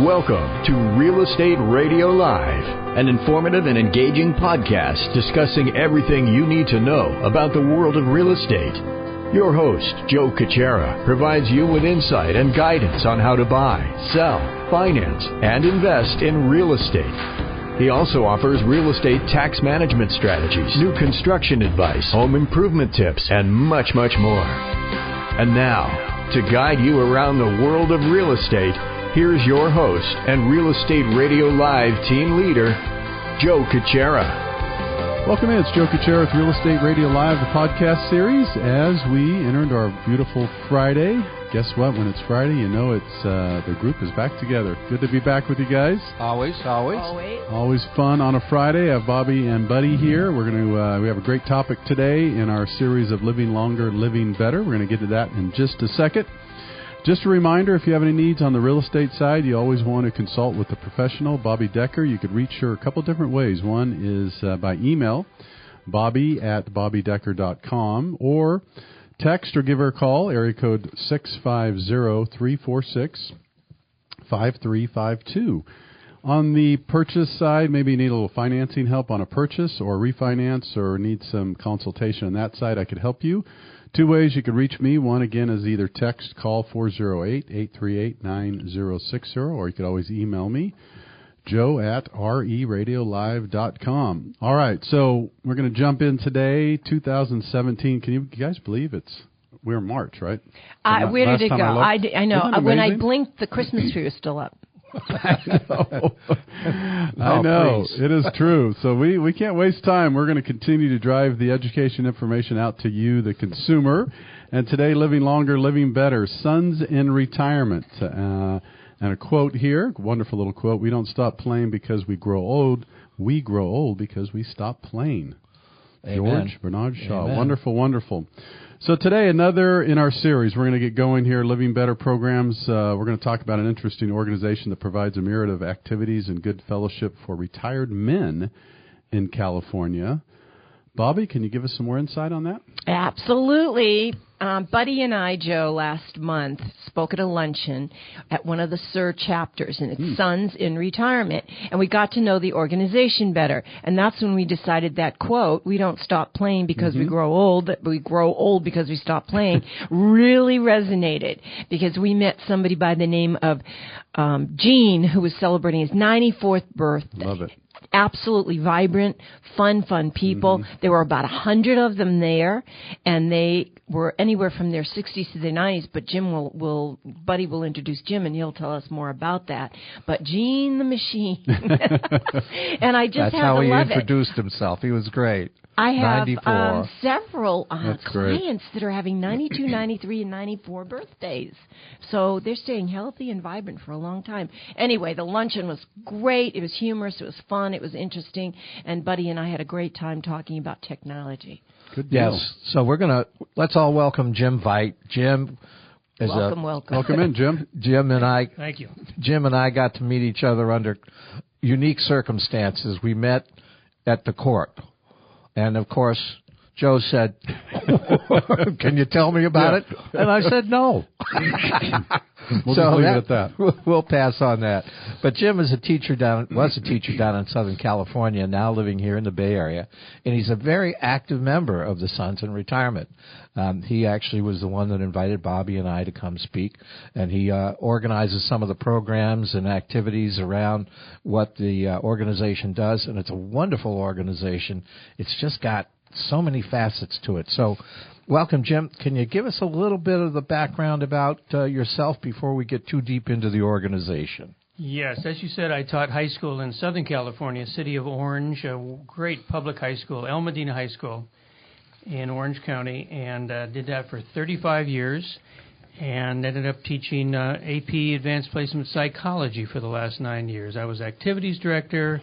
Welcome to Real Estate Radio Live, an informative and engaging podcast discussing everything you need to know about the world of real estate. Your host, Joe Caccera, provides you with insight and guidance on how to buy, sell, finance, and invest in real estate. He also offers real estate tax management strategies, new construction advice, home improvement tips, and much, much more. And now, to guide you around the world of real estate, here's your host and Real Estate Radio Live team leader, Joe Caccera. Welcome in. It's Joe Caccera with Real Estate Radio Live, the podcast series. As we enter into our beautiful Friday, guess what? When it's Friday, you know it's the group is back together. Good to be back with you guys. Always. Always fun on a Friday. I have Bobbi and Buddy here. We're going to we have a great topic today in our series of Living Longer, Living Better. We're going to get to that in just a second. Just a reminder, if you have any needs on the real estate side, you always want to consult with a professional, Bobbi Decker. You could reach her a couple different ways. One is by email, bobbi@bobbidecker.com, or text or give her a call, area code 650-346-5352. On the purchase side, maybe you need a little financing help on a purchase or refinance or need some consultation on that side, I could help you. Two ways you can reach me. One, again, is either text, call 408-838-9060, or you could always email me, joe@reradiolive.com. All right, so we're going to jump in today, 2017. Can you guys believe we're in March, right? Where did it go? I know. When I blinked, the Christmas tree was still up. I know. Please. It is true. So we can't waste time. We're going to continue to drive the education information out to you, the consumer. And today, Living Longer, Living Better, Sons in Retirement. And a quote here, wonderful little quote, we don't stop playing because we grow old. We grow old because we stop playing. Amen. George Bernard Shaw. Amen. Wonderful, wonderful. So today, another in our series, we're going to get going here, Living Better programs. We're going to talk about an interesting organization that provides a myriad of activities and good fellowship for retired men in California. Bobbi, can you give us some more insight on that? Absolutely. Buddy and I, Joe, last month spoke at a luncheon at one of the SIR chapters, and it's Sons in Retirement, and we got to know the organization better. And that's when we decided that quote, we don't stop playing because we grow old, but we grow old because we stop playing, really resonated, because we met somebody by the name of Gene, who was celebrating his 94th birthday. Love it. Absolutely vibrant, fun people. There were about 100 of them there, and they were anywhere from their 60s to their 90s, but Buddy will introduce Jim, and he'll tell us more about that. But Gene the Machine. And I just That's how he love introduced himself. He was great. I have 94. several clients great. That are having 92, 93, and 94 birthdays. So they're staying healthy and vibrant for a long time. Anyway, the luncheon was great. It was humorous. It was fun. It was interesting. And Buddy and I had a great time talking about technology. Good deal. Yes. So let's all welcome Jim Viet. Jim is Welcome. Welcome in, Jim. Jim and I. Thank you. Jim and I got to meet each other under unique circumstances. We met at the court. And, of course, Joe said, can you tell me about it? And I said, no. We'll just leave it at that. We'll pass on that. But Jim was a teacher down in Southern California, now living here in the Bay Area. And he's a very active member of the Sons in Retirement. He actually was the one that invited Bobbi and I to come speak. And he organizes some of the programs and activities around what the organization does. And it's a wonderful organization. It's just got so many facets to it. So welcome, Jim. Can you give us a little bit of the background about yourself before we get too deep into the organization? Yes, as you said, I taught high school in Southern California, city of Orange, a great public high school, El Medina High School in Orange County, and did that for 35 years and ended up teaching AP Advanced Placement Psychology for the last 9 years. I was activities director.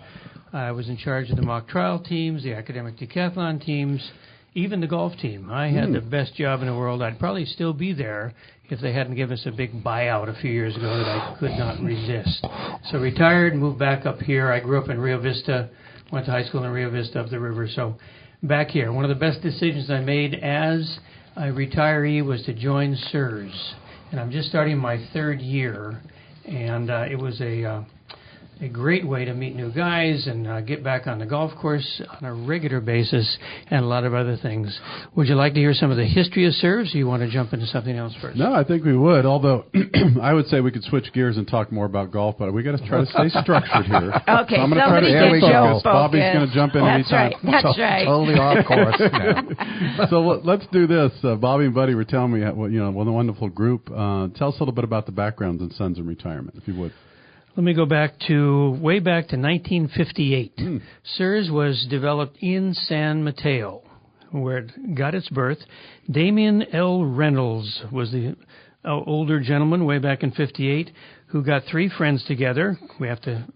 I was in charge of the mock trial teams, the academic decathlon teams, even the golf team. I had the best job in the world. I'd probably still be there if they hadn't given us a big buyout a few years ago that I could not resist. So retired, moved back up here. I grew up in Rio Vista, went to high school in Rio Vista up the river. So back here, one of the best decisions I made as a retiree was to join SIRS. And I'm just starting my third year. And it was a great way to meet new guys and get back on the golf course on a regular basis and a lot of other things. Would you like to hear some of the history of serves, or you want to jump into something else first? No, I think we would, although I would say we could switch gears and talk more about golf, but we got to try to stay structured here. Okay, so I'm going to try to stay focused. Bobby's going to jump in anytime. That's right. Totally off course now. So let's do this. Bobby and Buddy were telling me, what a wonderful group. Tell us a little bit about the backgrounds in Sons in Retirement, if you would. Let me go way back to 1958. SIRS was developed in San Mateo, where it got its birth. Damien L. Reynolds was the older gentleman way back in 58 who got three friends together. We have to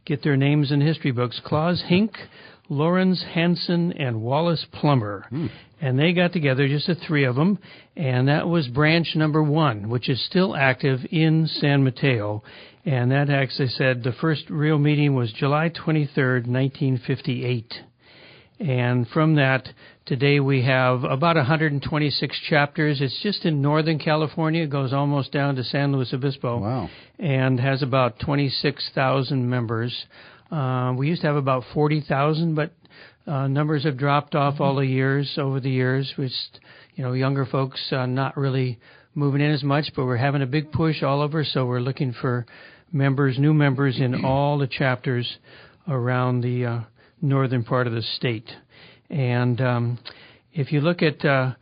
get their names in history books. Claus Hink, Lawrence Hansen, and Wallace Plummer. And they got together, just the three of them, and that was branch number 1, which is still active in San Mateo. And that, as I said, the first real meeting was July 23rd, 1958. And from that, today we have about 126 chapters. It's just in Northern California. It goes almost down to San Luis Obispo. Wow. And has about 26,000 members. We used to have about 40,000, but numbers have dropped off over the years, which, younger folks not really moving in as much, but we're having a big push all over, so we're looking for new members in all the chapters around the northern part of the state. And if you look at the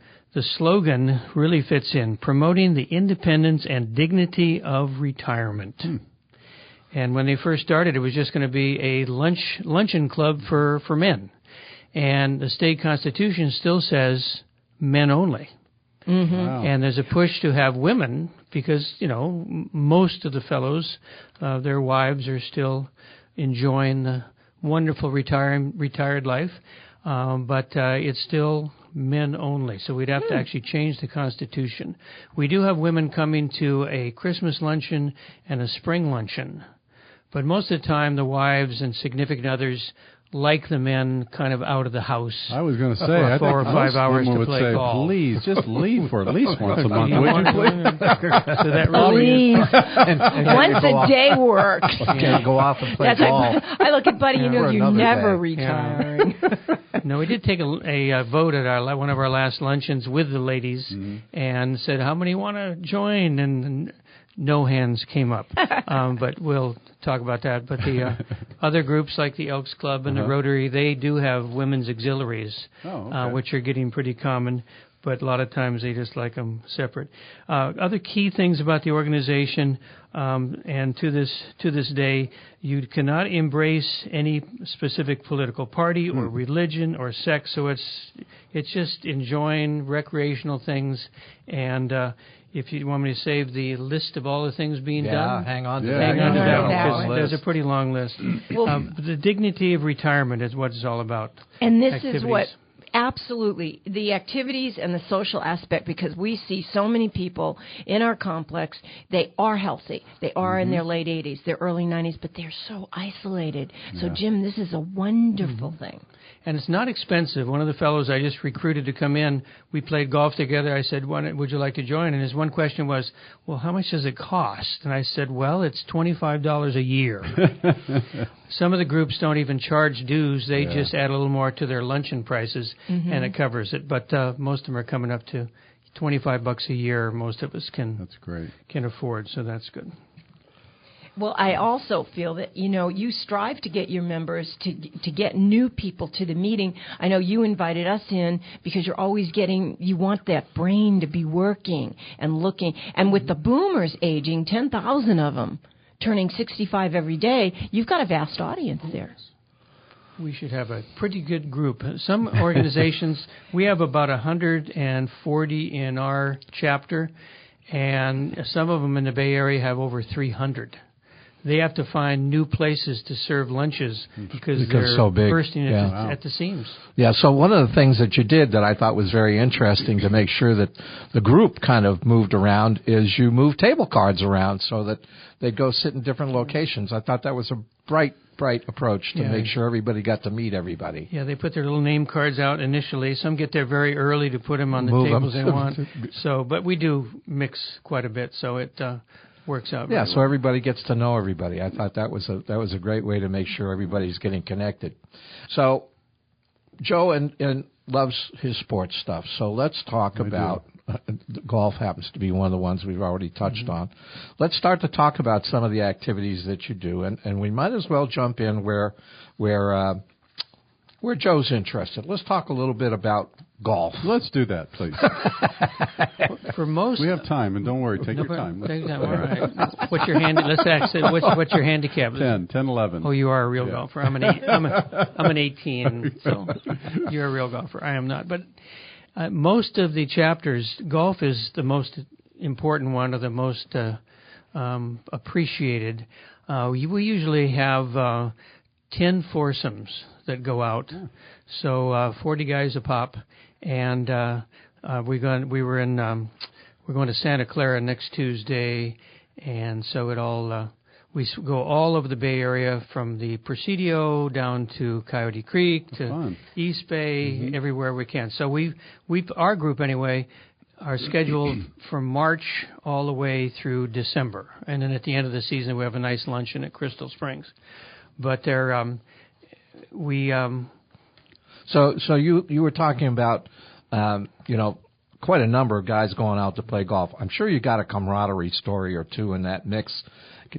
slogan, really fits in, promoting the independence and dignity of retirement. And when they first started, it was just going to be a luncheon club for men. And the state constitution still says men only. Wow. And there's a push to have women because, most of the fellows, their wives are still enjoying the wonderful retired life, but it's still men only. So we'd have to actually change the Constitution. We do have women coming to a Christmas luncheon and a spring luncheon, but most of the time the wives and significant others like the men kind of out of the house. I was going to say, for I 4 or think 5 hours to would play say, golf. please, just leave for at least once a month, would you please? So that really is. Once a day works. Can't go off and play golf. I look at Buddy, for you're another never day. retiring. No, we did take a vote at one of our last luncheons with the ladies and said, how many want to join? And no hands came up. But we'll talk about that. But the other groups like the Elks Club and the Rotary, they do have women's auxiliaries, which are getting pretty common. But a lot of times they just like them separate. Other key things about the organization, and to this day, you cannot embrace any specific political party or religion or sex. So it's just enjoying recreational things. And if you want me to save the list of all the things being done, hang on to hang on to that one. one. There's a pretty long list. The dignity of retirement is what it's all about. And this Activities. is what. Absolutely. The activities and the social aspect, because we see so many people in our complex, they are healthy. They are in their late 80s, their early 90s, but they're so isolated. Yeah. So, Jim, this is a wonderful thing. And it's not expensive. One of the fellows I just recruited to come in, we played golf together. I said, would you like to join? And his one question was, well, how much does it cost? And I said, well, it's $25 a year. Some of the groups don't even charge dues. They just add a little more to their luncheon prices, and it covers it. But most of them are coming up to $25 a year. Most of us can afford, so that's good. Well, I also feel that, you strive to get your members to get new people to the meeting. I know you invited us in because you're always you want that brain to be working and looking. And with the boomers aging, 10,000 of them turning 65 every day, you've got a vast audience there. We should have a pretty good group. Some organizations, we have about 140 in our chapter, and some of them in the Bay Area have over 300. They have to find new places to serve lunches because they're so big. bursting at the seams. Yeah, so one of the things that you did that I thought was very interesting to make sure that the group kind of moved around is you moved table cards around so that they'd go sit in different locations. I thought that was a bright approach to make sure everybody got to meet everybody. Yeah, they put their little name cards out initially. Some get there very early to put them on the tables they want. So, but we do mix quite a bit, so it works out. Yeah, very so well. everybody gets to know everybody. I thought that was a great way to make sure everybody's getting connected. So Joe and loves his sports stuff. So let's talk about golf. Happens to be one of the ones we've already touched on. Let's start to talk about some of the activities that you do, and we might as well jump in where Joe's interested. Let's talk a little bit about golf. Let's do that, please. For most, we have time, and don't worry, take your time. Take your time. All right. What's your Let's ask. What's your handicap? 10, 11. Oh, you are a real golfer. I'm an 18, so you're a real golfer. I am not. But most of the chapters, golf is the most important one, or the most appreciated. We usually have 10 foursomes that go out, so 40 guys a pop, and we're going to Santa Clara next Tuesday, and so we go all over the Bay Area, from the Presidio down to Coyote Creek to East Bay, everywhere we can. So our group anyway are scheduled from March all the way through December, and then at the end of the season we have a nice luncheon at Crystal Springs. But So you were talking about quite a number of guys going out to play golf. I'm sure you got a camaraderie story or two in that mix.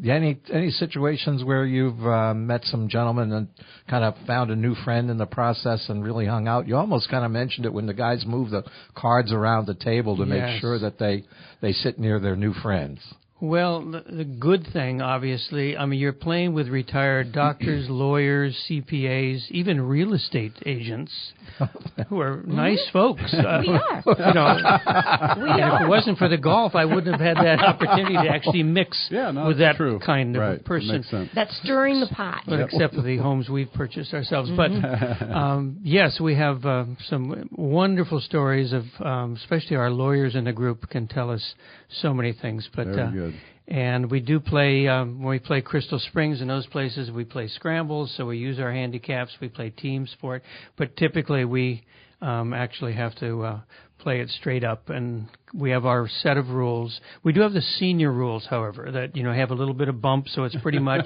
Any situations where you've met some gentlemen and kind of found a new friend in the process and really hung out? You almost kind of mentioned it when the guys move the cards around the table to make sure that they sit near their new friends. Well, the good thing, obviously, I mean, you're playing with retired doctors, lawyers, CPAs, even real estate agents, who are nice folks. We are. If it wasn't for the golf, I wouldn't have had that opportunity to actually mix with that kind of person. Makes sense. That's stirring the pot. But except for the homes we've purchased ourselves. But yes, we have some wonderful stories of, especially our lawyers in the group can tell us so many things. But very good. And we do play, when we play Crystal Springs and those places, we play scrambles, so we use our handicaps, we play team sport. But typically we actually have to play it straight up, and we have our set of rules. We do have the senior rules, however, that have a little bit of bump, so it's pretty much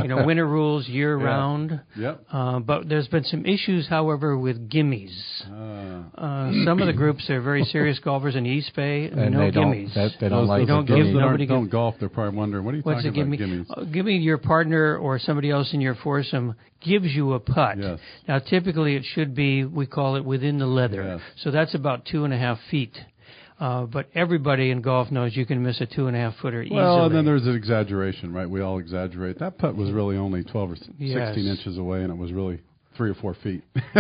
winter rules year round. Yep. But there's been some issues, however, with gimmies. Some of the groups are very serious golfers in East Bay, and no gimmies. They don't like those gimmies. that don't golf. They're probably wondering, what are you What's talking a about, gimme? gimmies? Gimme, your partner or somebody else in your foursome gives you a putt. Yes. Now, typically it should be, we call it within the leather. Yes. So that's about 2.5 feet. But everybody in golf knows you can miss a 2.5-footer easily. Well, and then there's an exaggeration, right? We all exaggerate. That putt was really only 12 or 16 inches away, and it was really 3 or 4 feet. See, we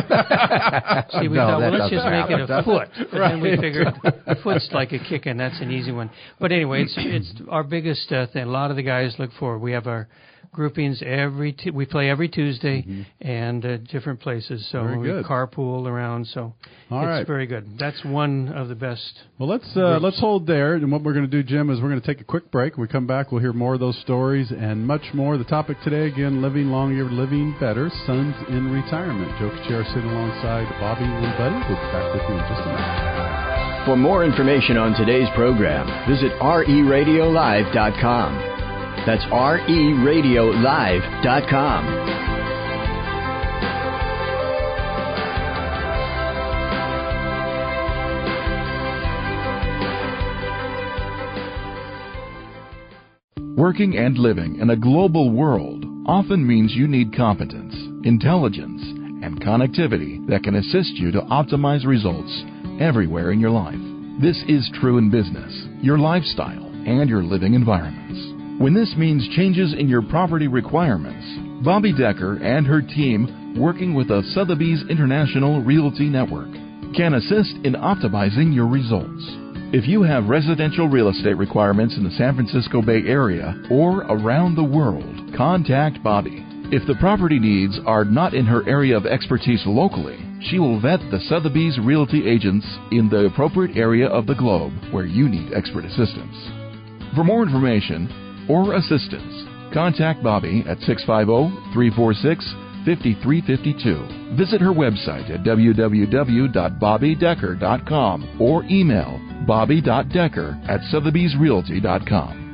thought, well, let's just make it a foot. But then we figured a foot's like a kick, and that's an easy one. But anyway, it's our biggest thing. A lot of the guys look for. We have our groupings we play every Tuesday and different places. So we carpool around. So it's very good. That's one of the best. Well, let's hold there. And what we're going to do, Jim, is we're going to take a quick break. When we come back, we'll hear more of those stories and much more. The topic today, again, living longer, living better, sons in retirement. Joe Kuchera sitting alongside Bobbi and Buddy. We'll be back with you in just a minute. For more information on today's program, visit RERadiolive.com. That's RERadiolive.com. Working and living in a global world often means you need competence, intelligence, and connectivity that can assist you to optimize results everywhere in your life. This is true in business, your lifestyle, and your living environments. When this means changes in your property requirements, Bobbi Decker and her team, working with the Sotheby's International Realty Network, can assist in optimizing your results. If you have residential real estate requirements in the San Francisco Bay Area or around the world, contact Bobbi. If the property needs are not in her area of expertise locally, she will vet the Sotheby's Realty agents in the appropriate area of the globe where you need expert assistance. For more information or assistance, contact Bobbi at 650-346-5352. Visit her website at www.bobbidecker.com or email bobbi.decker@sotheby'srealty.com.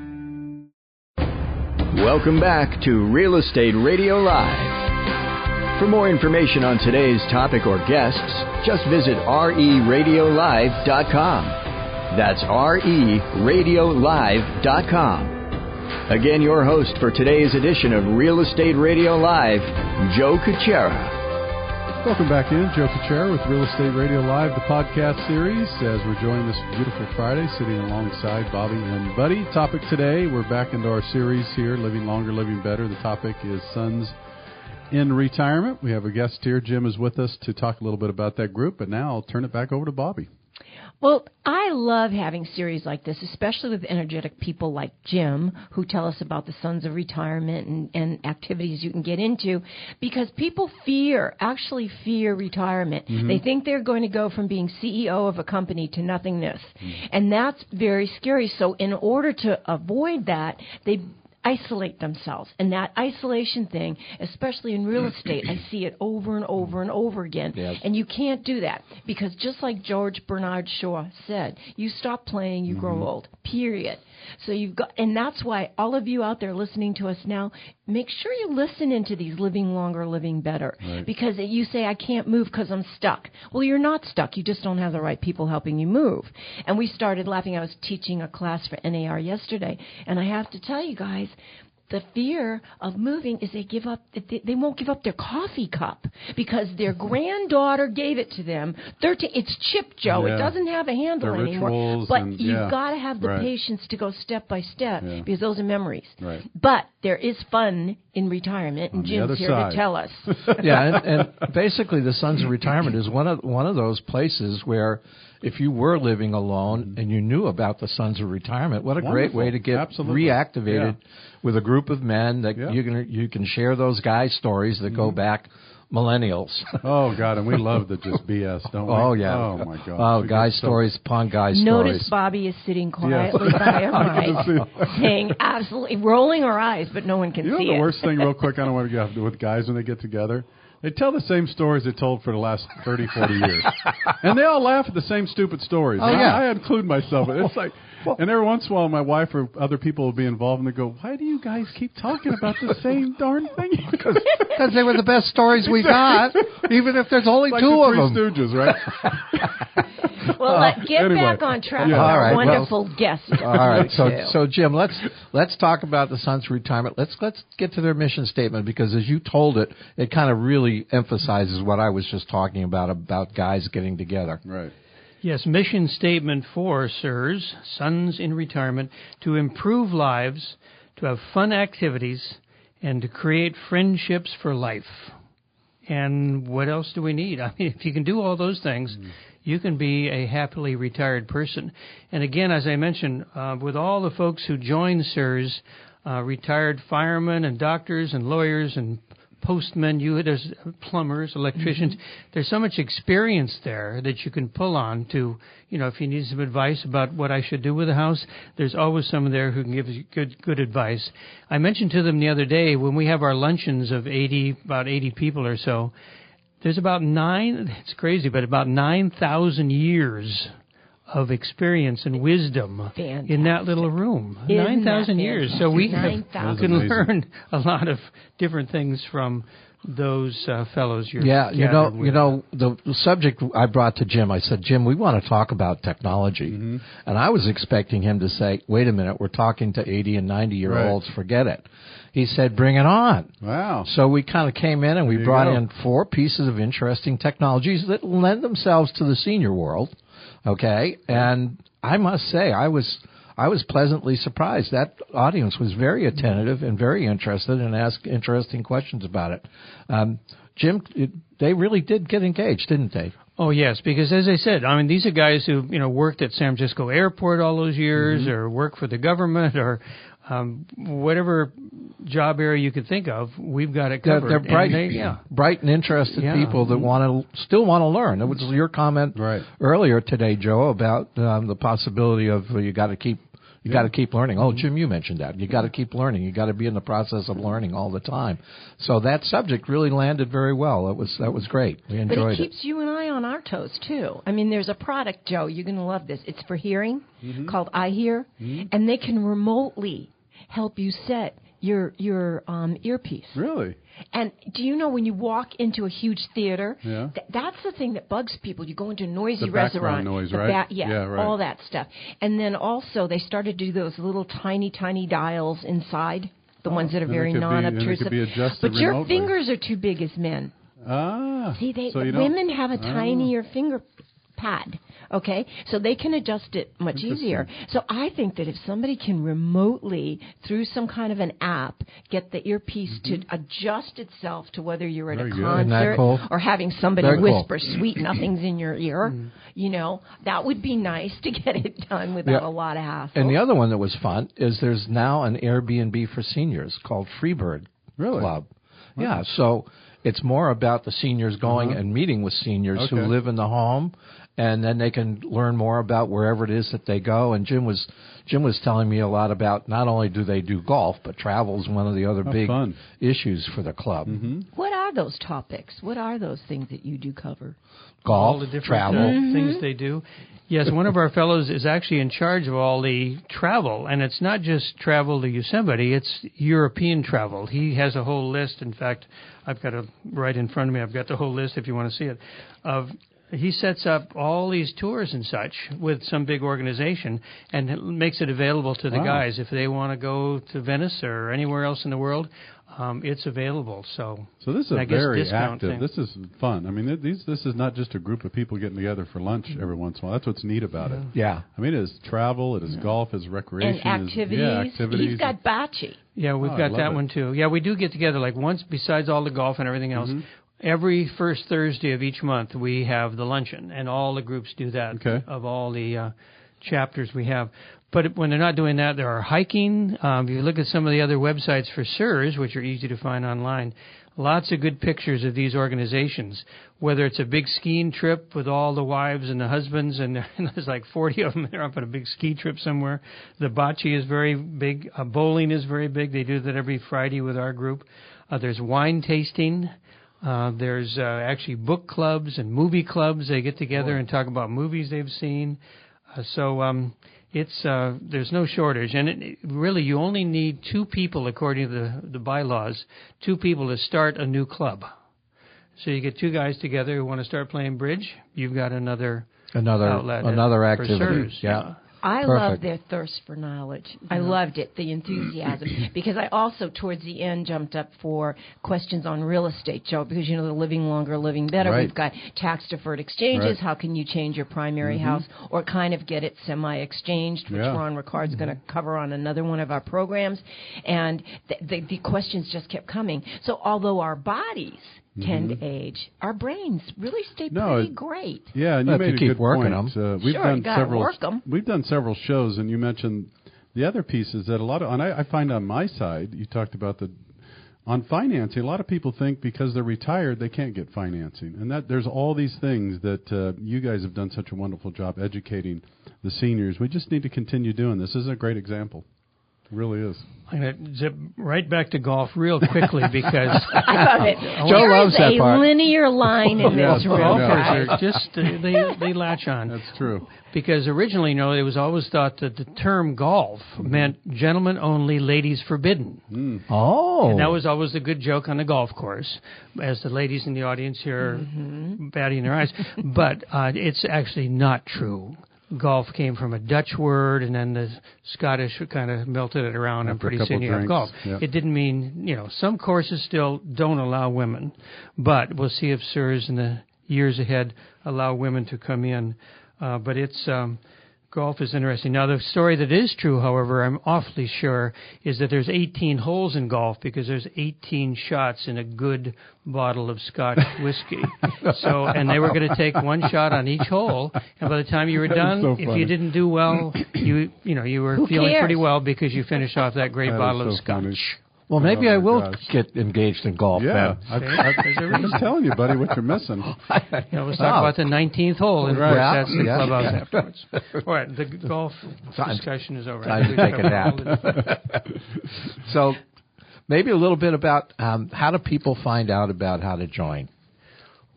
Welcome back to Real Estate Radio Live. For more information on today's topic or guests, just visit reradiolive.com. That's reradiolive.com. Again, your host for today's edition of Real Estate Radio Live, Joe Kuchera. Welcome back in. Joe Kuchera with Real Estate Radio Live, the podcast series, as we're joining this beautiful Friday, sitting alongside Bobbi and Buddy. Topic today, we're back into our series here, Living Longer, Living Better. The topic is sons in retirement. We have a guest here. Jim is with us to talk a little bit about that group, but now I'll turn it back over to Bobbi. Well, I love having series like this, especially with energetic people like Jim, who tell us about the Sons of Retirement and activities you can get into, because people actually fear retirement. Mm-hmm. They think they're going to go from being CEO of a company to nothingness, and that's very scary. So in order to avoid that, they isolate themselves. And that isolation thing, especially in real estate, I see it over and over and over again. Yep. And you can't do that, because just like George Bernard Shaw said, you stop playing, you grow old, period. So and that's why all of you out there listening to us now, make sure you listen into these Living Longer, Living Better. Right. Because you say, I can't move because I'm stuck. Well, you're not stuck. You just don't have the right people helping you move. And we started laughing. I was teaching a class for NAR yesterday, and I have to tell you guys, the fear of moving is they won't give up their coffee cup because their granddaughter gave it to them. It's chipped, Joe. Yeah. It doesn't have a handle anymore. But you've got to have the patience to go step by step, because those are memories. Right. But there is fun in retirement, and Jim's here to tell us. And basically the Sons of Retirement is one of those places where if you were living alone and you knew about the Sons of Retirement, what a great way to get reactivated with a group of men that you can share those guy stories that go back millennials. Oh, God, and we love the just BS, don't we? Oh, yeah. Oh, my God. Oh, guy stories upon guy stories. Notice Bobbi is sitting quietly by her eyes, saying absolutely, rolling her eyes, but no one can see it. You know the worst thing, real quick, I don't want to get with guys when they get together? They tell the same stories they told for the last 30, 40 years. And they all laugh at the same stupid stories. Oh, yeah. I include myself. It's like, and every once in a while my wife or other people will be involved and they go, why do you guys keep talking about the same darn thing? Because they were the best stories we got, even if there's only two of them. Three Stooges, right? Well, get back on track with our wonderful guest. All right, so Jim, let's talk about the Sons of Retirement. Let's get to their mission statement, because as you told it, it kind of really emphasizes what I was just talking about guys getting together. Right. Yes, mission statement for SIRS, Sons in Retirement, to improve lives, to have fun activities, and to create friendships for life. And what else do we need? I mean, if you can do all those things, you can be a happily retired person. And again, as I mentioned, with all the folks who join SIRS, retired firemen and doctors and lawyers and postmen, there's plumbers, electricians. There's so much experience there that you can pull on to, if you need some advice about what I should do with a house, there's always someone there who can give you good advice. I mentioned to them the other day, when we have our luncheons of about 80 people or so, there's about it's crazy, but about 9,000 years of experience and wisdom in that little room. 9,000 years. So we can learn a lot of different things from those fellows. The subject I brought to Jim, I said, Jim, we want to talk about technology. Mm-hmm. And I was expecting him to say, wait a minute, we're talking to 80 and 90-year-olds, forget it. He said, bring it on. Wow. So we kind of came in and we brought in 4 pieces of interesting technologies that lend themselves to the senior world. Okay, and I must say, I was pleasantly surprised. That audience was very attentive and very interested and asked interesting questions about it. Jim, they really did get engaged, didn't they? Oh, yes, because as I said, I mean, these are guys who, worked at San Francisco Airport all those years or worked for the government or whatever job area you could think of, we've got it covered. They're bright, bright and interested people that still want to learn. It was your comment earlier today, Joe, about the possibility of you got to keep learning. Oh, Jim, you mentioned that. You got to keep learning. You got to be in the process of learning all the time. So that subject really landed very well. That was great. We enjoyed it. But it keeps you and I on our toes too. I mean, there's a product, Joe. You're going to love this. It's for hearing, called iHear, and they can remotely help you set your earpiece. Really? And do you know when you walk into a huge theater, Yeah. That's the thing that bugs people. You go into a noisy The restaurant. background noise, right? Yeah, right. all that stuff. And then also they started to do those little tiny dials inside, the ones that are very non-obtrusive. But your remotely. fingers are too big as men. Ah. See, so women have a tinier finger pad, okay? So they can adjust it much easier. So I think that if somebody can remotely, through some kind of an app, get the earpiece to adjust itself to whether you're at Very a good. concert Isn't that cool? or having somebody Very cool. whisper sweet nothings in your ear, you know, that would be nice to get it done without a lot of hassle. And the other one that was fun is there's now an Airbnb for seniors called Freebird Club. Wow. Yeah, so it's more about the seniors going and meeting with seniors who live in the home, and then they can learn more about wherever it is that they go. And Jim was telling me a lot about not only do they do golf, but travel is one of the other big issues for the club. What are those topics? What are those things that you do cover? Golf, all the different travel. things they do. Yes, one of our fellows is actually in charge of all the travel, and it's not just travel to Yosemite, it's European travel. He has a whole list. In fact, I've got it right in front of me. I've got the whole list if you want to see it. He sets up all these tours and such with some big organization and makes it available to the guys. If they want to go to Venice or anywhere else in the world, it's available. So this is a very active. Thing. This is fun. I mean, this is not just a group of people getting together for lunch every once in a while. That's what's neat about it. Yeah. I mean, it is travel, it is golf, it is recreation. And activities. Activities. He's got bocce. Yeah, we've got that one too. Yeah, we do get together like once, besides all the golf and everything else. Every first Thursday of each month, we have the luncheon, and all the groups do that of all the chapters we have. But when they're not doing that, there are hiking. If you look at some of the other websites for SIRS, which are easy to find online, lots of good pictures of these organizations, whether it's a big skiing trip with all the wives and the husbands, and there's like 40 of them. They're up on a big ski trip somewhere. The bocce is very big. Bowling is very big. They do that every Friday with our group. There's wine tasting. There's actually book clubs and movie clubs. They get together and talk about movies they've seen. It's there's no shortage. And really, you only need two people, according to the bylaws, two people to start a new club. So you get two guys together who want to start playing bridge. You've got another outlet, another activity. For SIRS, yeah. I love their thirst for knowledge. I loved it, the enthusiasm, because I also, towards the end, jumped up for questions on real estate, Joe, because, you know, the living longer, living better. Right. We've got tax-deferred exchanges. How can you change your primary house or kind of get it semi-exchanged, which Ron Ricard's going to cover on another one of our programs. And the questions just kept coming. So although our bodies tend to age, our brains really stay pretty great. Yeah, and you made a good point. We've done several shows, and you mentioned the other piece is that a lot of, and I find on my side, you talked about on financing, a lot of people think because they're retired they can't get financing, and that there's all these things that you guys have done such a wonderful job educating the seniors. We just need to continue doing this. This is a great example. It really is. I'm going to zip right back to golf real quickly because I love it. Joe loves that part. There's a linear line in this room. Golfers are just they latch on. That's true. Because originally, you know, it was always thought that the term golf meant gentlemen only, ladies forbidden. Oh, and that was always a good joke on the golf course, as the ladies in the audience here are batting their eyes. But it's actually not true. Golf came from a Dutch word, and then the Scottish kind of melted it around, and pretty soon you have golf. Yep. It didn't mean, you know, some courses still don't allow women, but we'll see if SIRS in the years ahead allow women to come in. But it's golf is interesting. Now, the story that is true, however, I'm awfully sure, is that there's 18 holes in golf because there's 18 shots in a good bottle of Scotch whiskey. And they were going to take one shot on each hole, and by the time you were done, if you didn't do well, you were feeling pretty well because you finished off that great bottle of Scotch. Funny. Well, maybe I will get engaged in golf. Yeah, then. I've been telling you, buddy, what you're missing. Let's talk about the 19th hole, and that's the clubhouse afterwards. All right, the golf discussion is over. Time to take a nap. So, maybe a little bit about how do people find out about how to join?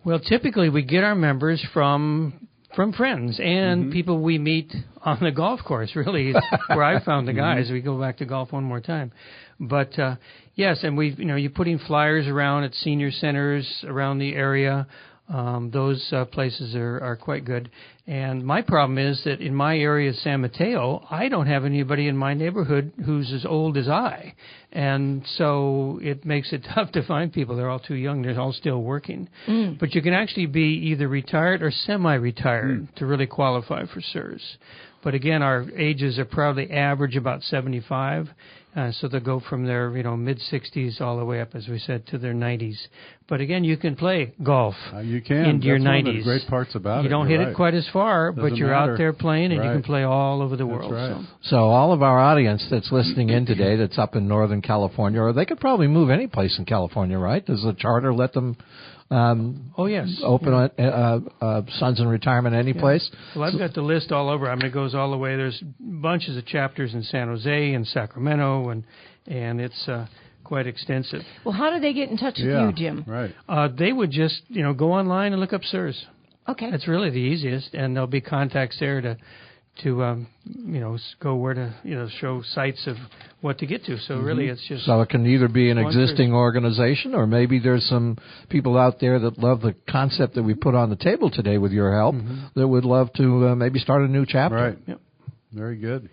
Well, typically we get our members from From friends and people we meet on the golf course, really, is where I found the guys. We go back to golf one more time. But, yes, and you're putting flyers around at senior centers around the area. Those places are quite good. And my problem is that in my area, San Mateo, I don't have anybody in my neighborhood who's as old as I. And so it makes it tough to find people. They're all too young. They're all still working. But you can actually be either retired or semi-retired to really qualify for CSRS. But again, our ages are probably average about 75. So they'll go from their mid-60s all the way up, as we said, to their 90s. But again, you can play golf you can. into your 90s. One of the great parts about it. You don't hit it quite as far, but you're out there playing, and you can play all over the world. Right. So all of our audience that's listening in today that's up in Northern California, or they could probably move any place in California, right? Does the charter let them open Sons in Retirement any place? Well, I've got the list all over. I mean, it goes all the way. There's bunches of chapters in San Jose and Sacramento, and it's quite extensive. Well, how do they get in touch with you, Jim? Right. They would just, go online and look up CSRS. Okay. That's really the easiest, and there'll be contacts there to go where to, show sites of what to get to. So really it's just... So it can either be an existing organization, or maybe there's some people out there that love the concept that we put on the table today with your help that would love to maybe start a new chapter. Right. Yep. Very good.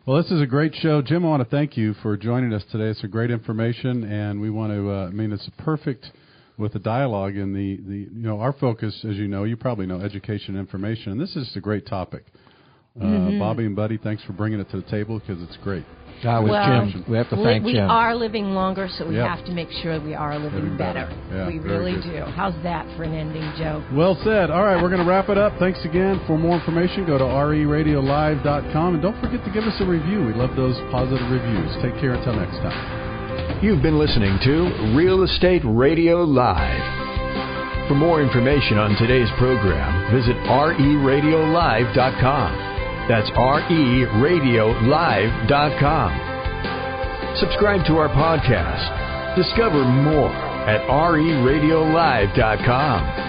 Well, this is a great show. Jim, I want to thank you for joining us today. It's a great information, and we want to, it's perfect with the dialogue and the our focus, as you probably know, education and information, and this is a great topic. Bobbi and Buddy, thanks for bringing it to the table because it's great. Jim. We have to thank Jim. We are living longer, so we have to make sure we are living better. Yeah, we really do. How's that for an ending, Joe? Well said. All right, we're going to wrap it up. Thanks again. For more information, go to reradiolive.com, and don't forget to give us a review. We love those positive reviews. Take care until next time. You've been listening to Real Estate Radio Live. For more information on today's program, visit reradiolive.com. That's reradiolive.com. Subscribe to our podcast. Discover more at reradiolive.com.